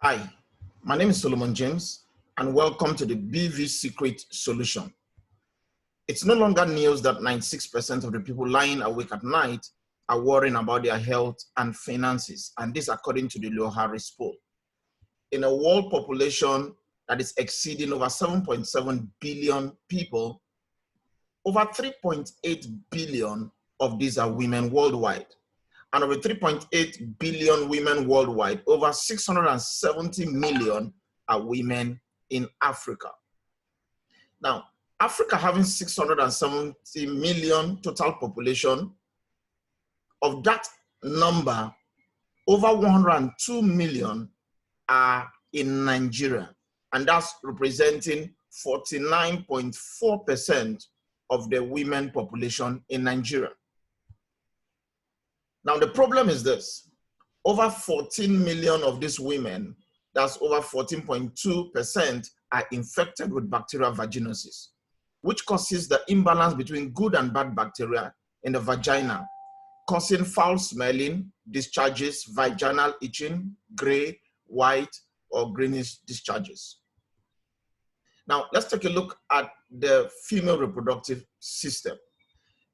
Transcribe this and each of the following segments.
Hi, my name is Solomon James, and welcome to the BV Secret Solution. It's no longer news that 96% of the people lying awake at night are worrying about their health and finances, and this according to the Leo Harris poll. In a world population that is exceeding over 7.7 billion people, over 3.8 billion of these are women worldwide. And of the 3.8 billion women worldwide, over 670 million are women in Africa. Now, Africa having 670 million total population, of that number, over 102 million are in Nigeria, and that's representing 49.4% of the women population in Nigeria. Now, the problem is this: over 14 million of these women, that's over 14.2%, are infected with bacterial vaginosis, which causes the imbalance between good and bad bacteria in the vagina, causing foul smelling, discharges, vaginal itching, gray, white, or greenish discharges. Now, let's take a look at the female reproductive system.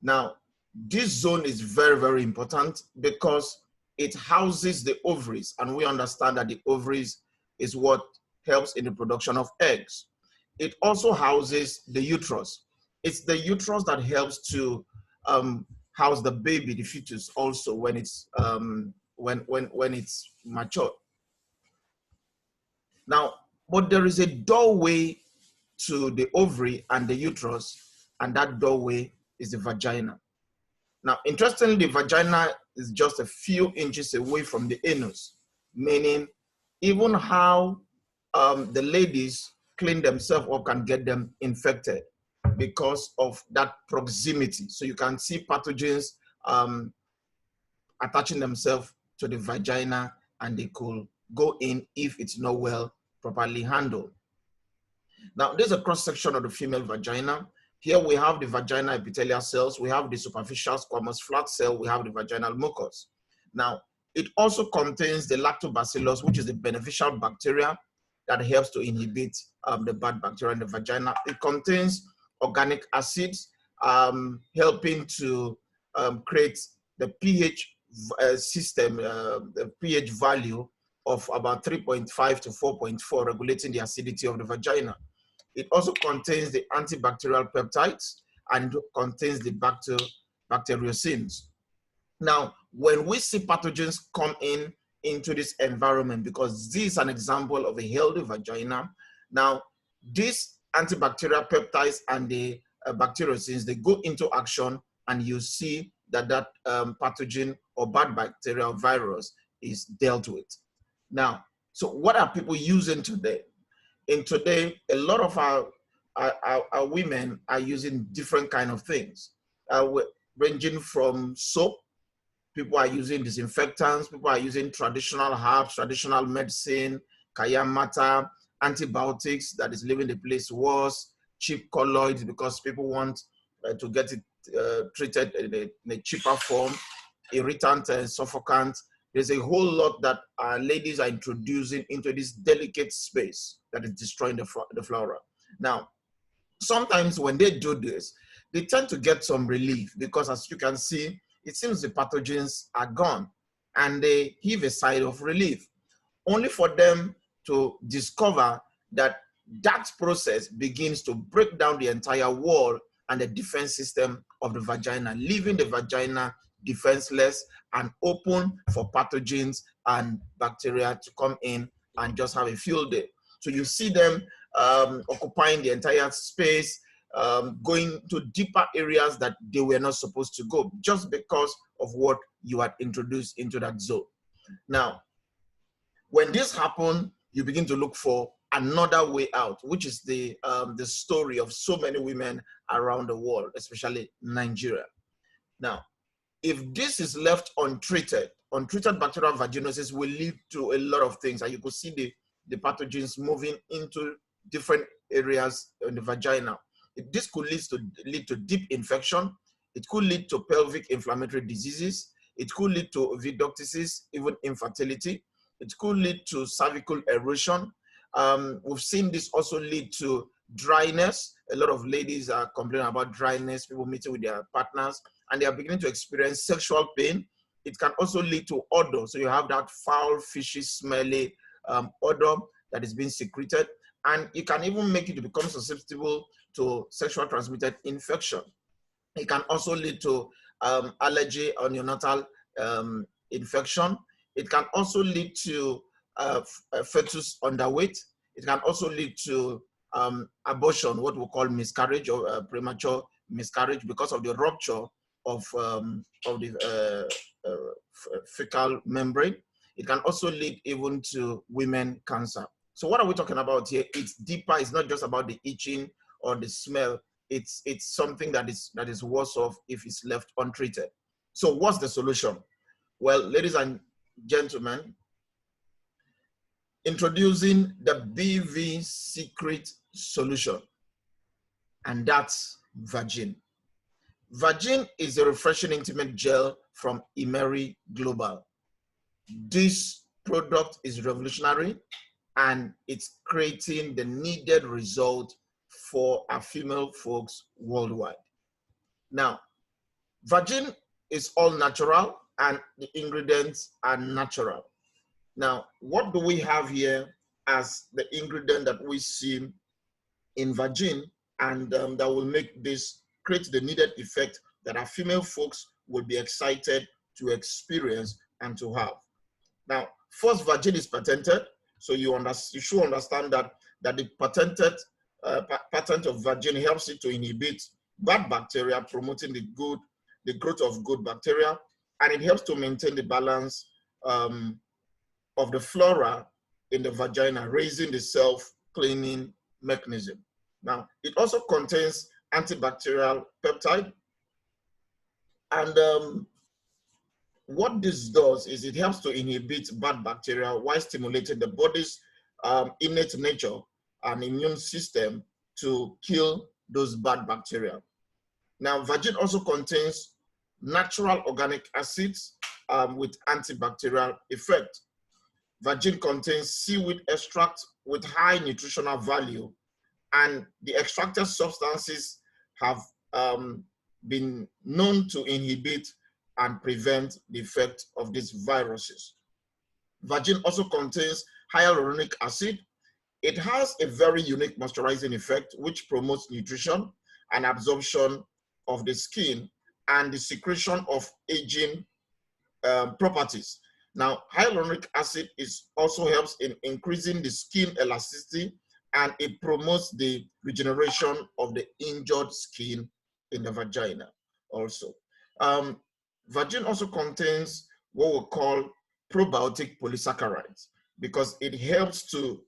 Now, this zone is very, very important because it houses the ovaries, and we understand that the ovaries is what helps in the production of eggs. It also houses the uterus. It's the uterus that helps to house the baby, the fetus, also when it's when it's mature. Now, but there is a doorway to the ovary and the uterus, and that doorway is the vagina. Now, interestingly, the vagina is just a few inches away from the anus, meaning even how the ladies clean themselves up can get them infected because of that proximity. So you can see pathogens attaching themselves to the vagina, and they could go in if it's not well properly handled. Now, there's a cross-section of the female vagina. Here we have the vaginal epithelial cells, we have the superficial squamous flat cell, we have the vaginal mucus. Now, it also contains the lactobacillus, which is the beneficial bacteria that helps to inhibit the bad bacteria in the vagina. It contains organic acids, helping to create the pH system, the pH value of about 3.5 to 4.4, regulating the acidity of the vagina. It also contains the antibacterial peptides and contains the bacteriocins. Now, when we see pathogens come into this environment, because this is an example of a healthy vagina, now these antibacterial peptides and the bacteriocins, they go into action, and you see that that pathogen or bad bacterial virus is dealt with. Now, so what are people using today? In today, a lot of our women are using different kind of things, ranging from soap. People are using disinfectants. People are using traditional herbs, traditional medicine, kaya mata, antibiotics that is leaving the place worse, cheap colloids because people want to get it treated in a cheaper form, irritant and suffocant. There's a whole lot that ladies are introducing into this delicate space that is destroying the flora. Now, sometimes when they do this, they tend to get some relief because, as you can see, it seems the pathogens are gone, and they heave a sigh of relief, only for them to discover that that process begins to break down the entire wall and the defense system of the vagina, leaving the vagina defenseless and open for pathogens and bacteria to come in and just have a field day. So you see them occupying the entire space, going to deeper areas that they were not supposed to go, just because of what you had introduced into that zone. Now, when this happens, you begin to look for another way out, which is the story of so many women around the world, especially Nigeria. Now, if this is left untreated bacterial vaginosis will lead to a lot of things. And you could see the pathogens moving into different areas in the vagina. This could lead to deep infection. It could lead to pelvic inflammatory diseases. It could lead to oviductitis, even infertility. It could lead to cervical erosion. We've seen this also lead to dryness. A lot of ladies are complaining about dryness, people meeting with their partners, and they are beginning to experience sexual pain. It can also lead to odor. So you have that foul, fishy, smelly odor that is being secreted. And it can even make you to become susceptible to sexual transmitted infection. It can also lead to allergy or neonatal infection. It can also lead to fetus underweight. It can also lead to abortion, what we call miscarriage or premature miscarriage, because of the rupture of the fecal membrane. It can also lead even to women cancer. So what are we talking about here? It's deeper. It's not just about the itching or the smell. It's something that is worse off if it's left untreated. So what's the solution? Well, ladies and gentlemen, introducing the BV secret solution, and that's Vagin. Vagin is a refreshing intimate gel from Emery Global. This product is revolutionary, and it's creating the needed result for our female folks worldwide. Now, Vagin is all natural and the ingredients are natural. Now, what do we have here as the ingredient that we see in Vagin, and that will make this create the needed effect that our female folks will be excited to experience and to have? Now, first, Vagin is patented, so you should understand that the patent of Vagin helps it to inhibit bad bacteria, promoting the growth of good bacteria, and it helps to maintain the balance of the flora in the vagina, raising the self-cleaning mechanism. Now, it also contains antibacterial peptide, and what this does is it helps to inhibit bad bacteria while stimulating the body's innate nature and immune system to kill those bad bacteria. Now, Vagin also contains natural organic acids with antibacterial effect. Vagin contains seaweed extract with high nutritional value, and the extracted substances have been known to inhibit and prevent the effect of these viruses. Vagin also contains hyaluronic acid. It has a very unique moisturizing effect, which promotes nutrition and absorption of the skin and the secretion of aging properties. Now, hyaluronic acid also helps in increasing the skin elasticity, and it promotes the regeneration of the injured skin in the vagina also. Vagin also contains what we call probiotic polysaccharides, because it helps to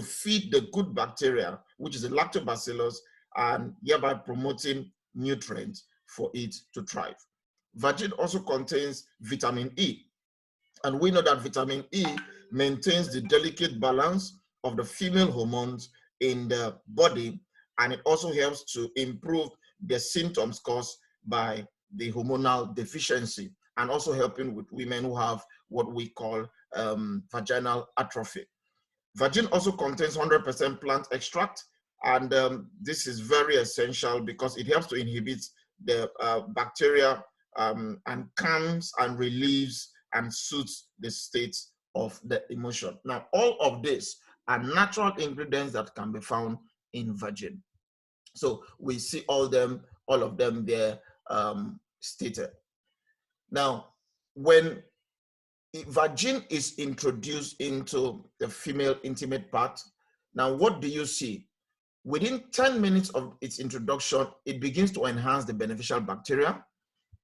feed the good bacteria, which is the lactobacillus, and thereby promoting nutrients for it to thrive. Vagin also contains vitamin E, and we know that vitamin E maintains the delicate balance of the female hormones in the body, and it also helps to improve the symptoms caused by the hormonal deficiency, and also helping with women who have what we call vaginal atrophy. Vagin also contains 100% plant extract, and this is very essential because it helps to inhibit the bacteria and calms and relieves and soothes the state of the emotion. Now, all of this are natural ingredients that can be found in Vagin. So we see all of them there stated. Now, when Vagin is introduced into the female intimate part, now what do you see? Within 10 minutes of its introduction, it begins to enhance the beneficial bacteria.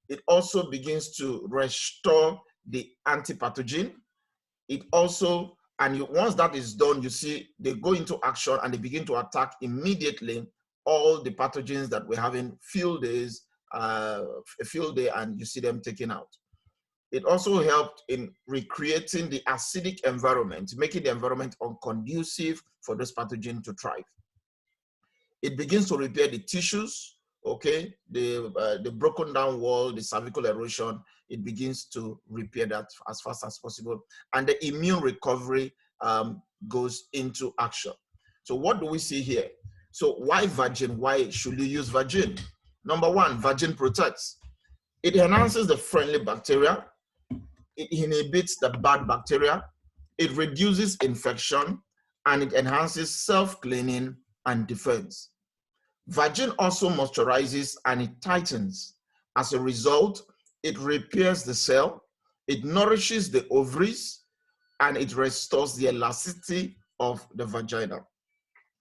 It also begins to restore the antipathogen. It also, once that is done, you see they go into action and they begin to attack immediately all the pathogens that we're having field day, and you see them taken out. It also helped in recreating the acidic environment, making the environment unconducive for this pathogen to thrive. It begins to repair the tissues, okay, the broken down wall, the cervical erosion, it begins to repair that as fast as possible. And the immune recovery goes into action. So what do we see here? So why Virgin? Why should you use Virgin? Number one, Virgin protects. It enhances the friendly bacteria. It inhibits the bad bacteria. It reduces infection, and it enhances self-cleaning and defense. Virgin also moisturizes and it tightens. As a result, it repairs the cell, it nourishes the ovaries, and it restores the elasticity of the vagina.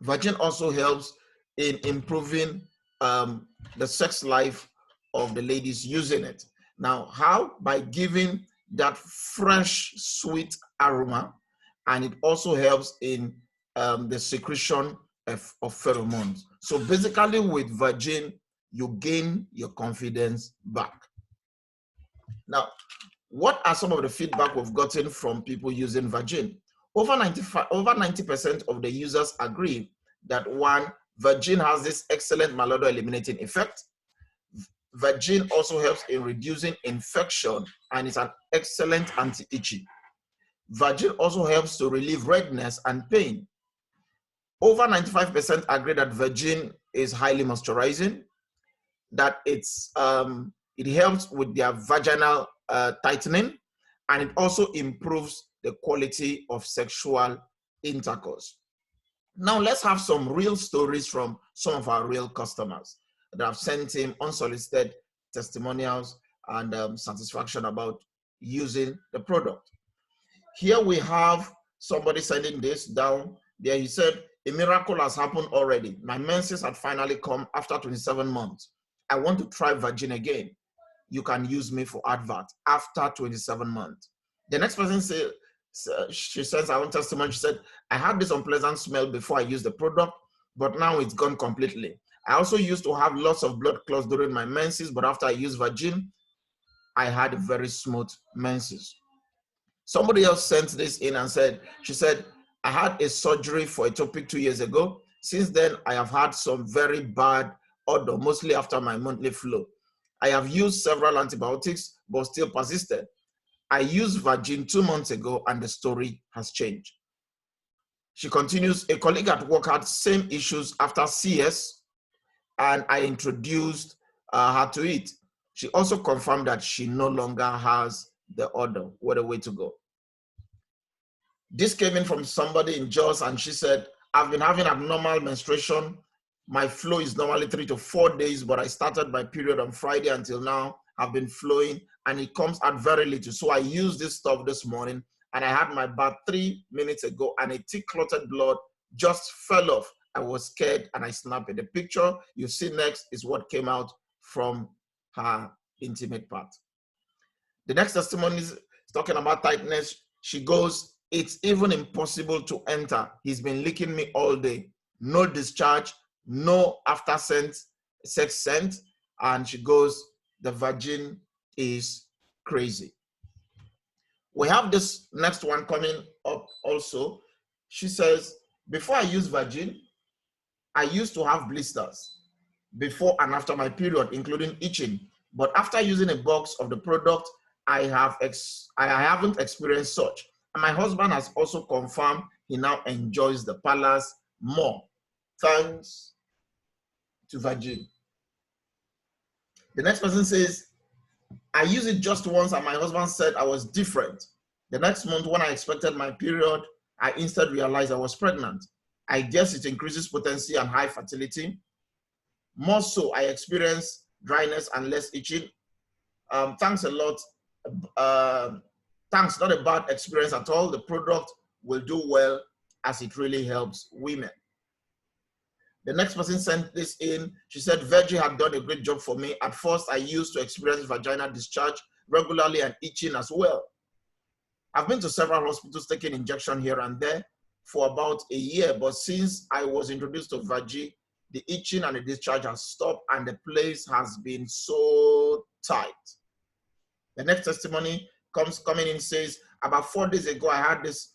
Virgin also helps in improving the sex life of the ladies using it. Now, how? By giving that fresh, sweet aroma, and it also helps in the secretion of pheromones. So basically with Virgin, you gain your confidence back. Now, what are some of the feedback we've gotten from people using Virgin? Over 90% of the users agree that one, Virgin has this excellent malodor eliminating effect. Virgin also helps in reducing infection and is an excellent anti-itchy. Virgin also helps to relieve redness and pain. Over 95% agree that Virgin is highly moisturizing, that it helps with their vaginal tightening, and it also improves the quality of sexual intercourse. Now let's have some real stories from some of our real customers that have sent in unsolicited testimonials and satisfaction about using the product. Here we have somebody sending this down there. He said, a miracle has happened already. My menses had finally come after 27 months. I want to try Virgin again. You can use me for advert after 27 months. The next person said, she says her own testimony. She said, I had this unpleasant smell before I used the product, but now it's gone completely. I also used to have lots of blood clots during my menses, but after I used Virgin, I had a very smooth menses. Somebody else sent this in and said, she said, I had a surgery for ectopic 2 years ago. Since then, I have had some very bad odor, mostly after my monthly flow. I have used several antibiotics, but still persisted. I used Virgin 2 months ago and the story has changed. She continues, a colleague at work had same issues after CS and I introduced her to it. She also confirmed that she no longer has the odor. What a way to go. This came in from somebody in Jos and she said, I've been having abnormal menstruation. My flow is normally 3 to 4 days, but I started my period on Friday until now. I've been flowing and it comes out very little. So I used this stuff this morning and I had my bath 3 minutes ago and a thick clotted blood just fell off. I was scared and I snapped it. The picture you see next is what came out from her intimate part. The next testimony is talking about tightness. She goes, it's even impossible to enter. He's been licking me all day. No discharge, no after sex scent. And she goes, the Virgin is crazy. We have this next one coming up also. She says, before I use Virgin, I used to have blisters before and after my period, including itching. But after using a box of the product, I haven't experienced such. And my husband has also confirmed he now enjoys the palace more, thanks to Virgin. The next person says, I used it just once and my husband said I was different. The next month when I expected my period, I instead realized I was pregnant. I guess it increases potency and high fertility. More so, I experience dryness and less itching. Thanks a lot. Thanks, not a bad experience at all. The product will do well as it really helps women. The next person sent this in. She said, Virgin had done a great job for me. At first, I used to experience vaginal discharge regularly and itching as well. I've been to several hospitals taking injection here and there for about a year, but since I was introduced to Virgin, the itching and the discharge has stopped and the place has been so tight. The next testimony coming in says, about 4 days ago, I had this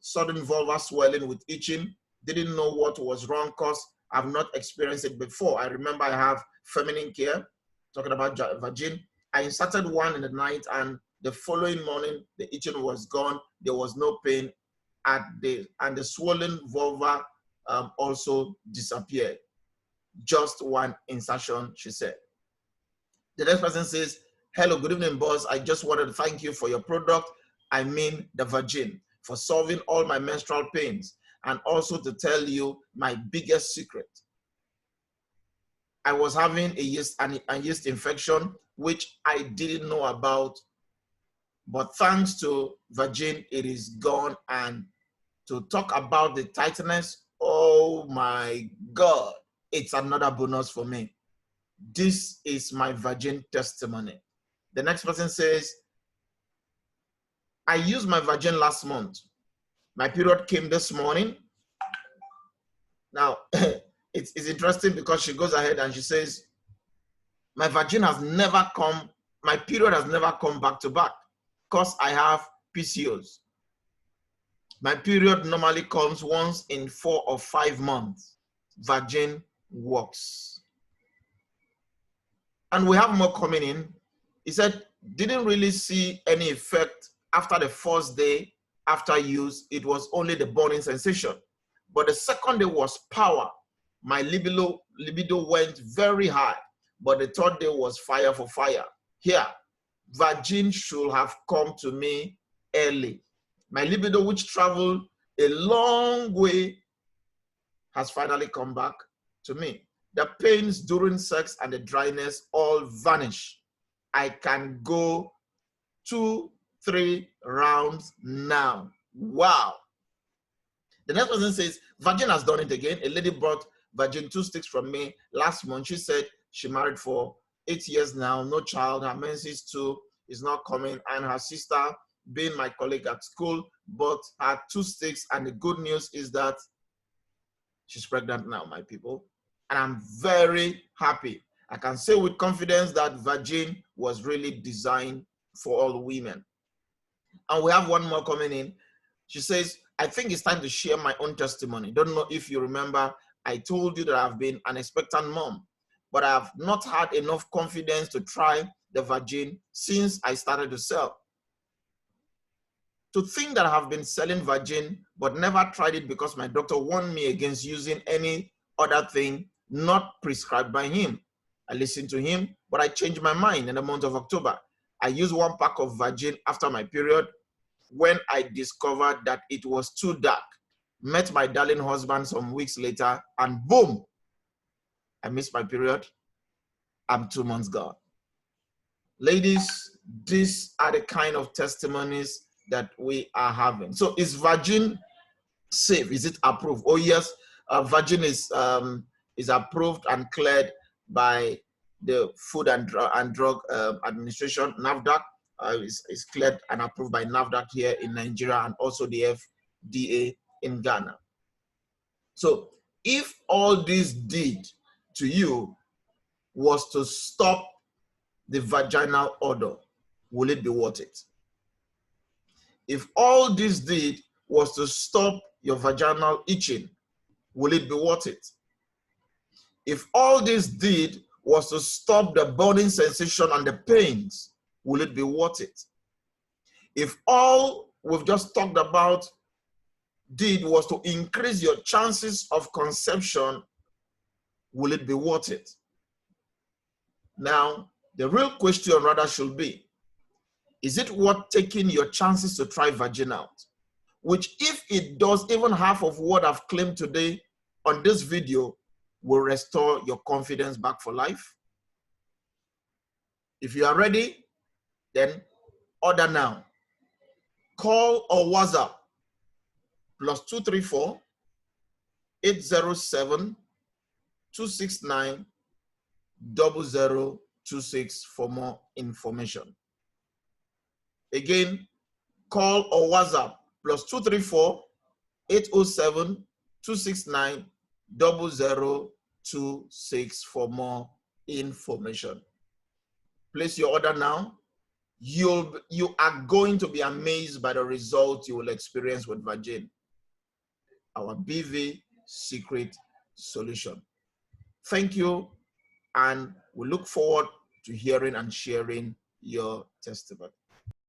sudden vulvar swelling with itching. Didn't know what was wrong because I've not experienced it before. I remember I have feminine care, talking about vagin. I inserted one in the night, and the following morning, the itching was gone. There was no pain and the swollen vulva also disappeared. Just one insertion, she said. The next person says, hello, good evening, boss. I just wanted to thank you for your product. I mean the vagin, for solving all my menstrual pains, and also to tell you my biggest secret. I was having a yeast infection, which I didn't know about, but thanks to vagin, it is gone. And to talk about the tightness, oh my God, it's another bonus for me. This is my vagin testimony. The next person says, I used my vagin last month. My period came this morning. Now, it's interesting because she goes ahead and she says, my vagin has never come, my period has never come back to back because I have PCOS. My period normally comes once in 4 or 5 months. Vagin works. And we have more coming in. He said, didn't really see any effect after the first day after use. It was only the burning sensation. But the second day was power. My libido went very high. But the third day was fire for fire. Here, vagin should have come to me early. My libido, which traveled a long way, has finally come back to me. The pains during sex and the dryness all vanish. I can go 2-3 rounds now. Wow. The next person says, vagin has done it again. A lady brought vagin 2 sticks from me last month. She said she married for 8 years now, no child. Her menses too is not coming. And her sister, being my colleague at school, bought her 2 sticks. And the good news is that she's pregnant now, my people. And I'm very happy. I can say with confidence that vagin was really designed for all women. And we have one more coming in. She says, I think it's time to share my own testimony. Don't know if you remember, I told you that I've been an expectant mom, but I have not had enough confidence to try the vagin since I started to sell. To think that I have been selling vagin, but never tried it because my doctor warned me against using any other thing not prescribed by him. I listened to him, but I changed my mind in the month of October. I used 1 pack of vagin after my period when I discovered that it was too dark. Met my darling husband some weeks later, and boom, I missed my period. I'm 2 months gone. Ladies, these are the kind of testimonies that we are having. So is vagin safe? Is it approved? Oh yes, vagin is approved and cleared by the Food and Drug Administration, NAFDAC. Is cleared and approved by NAFDAC here in Nigeria, and also the FDA in Ghana. So if all this did to you was to stop the vaginal odor, will it be worth it? If all this did was to stop your vaginal itching, will it be worth it? If all this did was to stop the burning sensation and the pains, will it be worth it? If all we've just talked about did was to increase your chances of conception, will it be worth it? Now, the real question rather should be, is it worth taking your chances to try vagin out? Which, if it does even half of what I've claimed today on this video, will restore your confidence back for life. If you are ready, then order now. Call or WhatsApp +234 807 269 0026 for more information. Again, call or WhatsApp +234 807 269 0026 for more information. Place your order now. You are going to be amazed by the results you will experience with vagin, our BV secret solution. Thank you, and We look forward to hearing and sharing your testimony.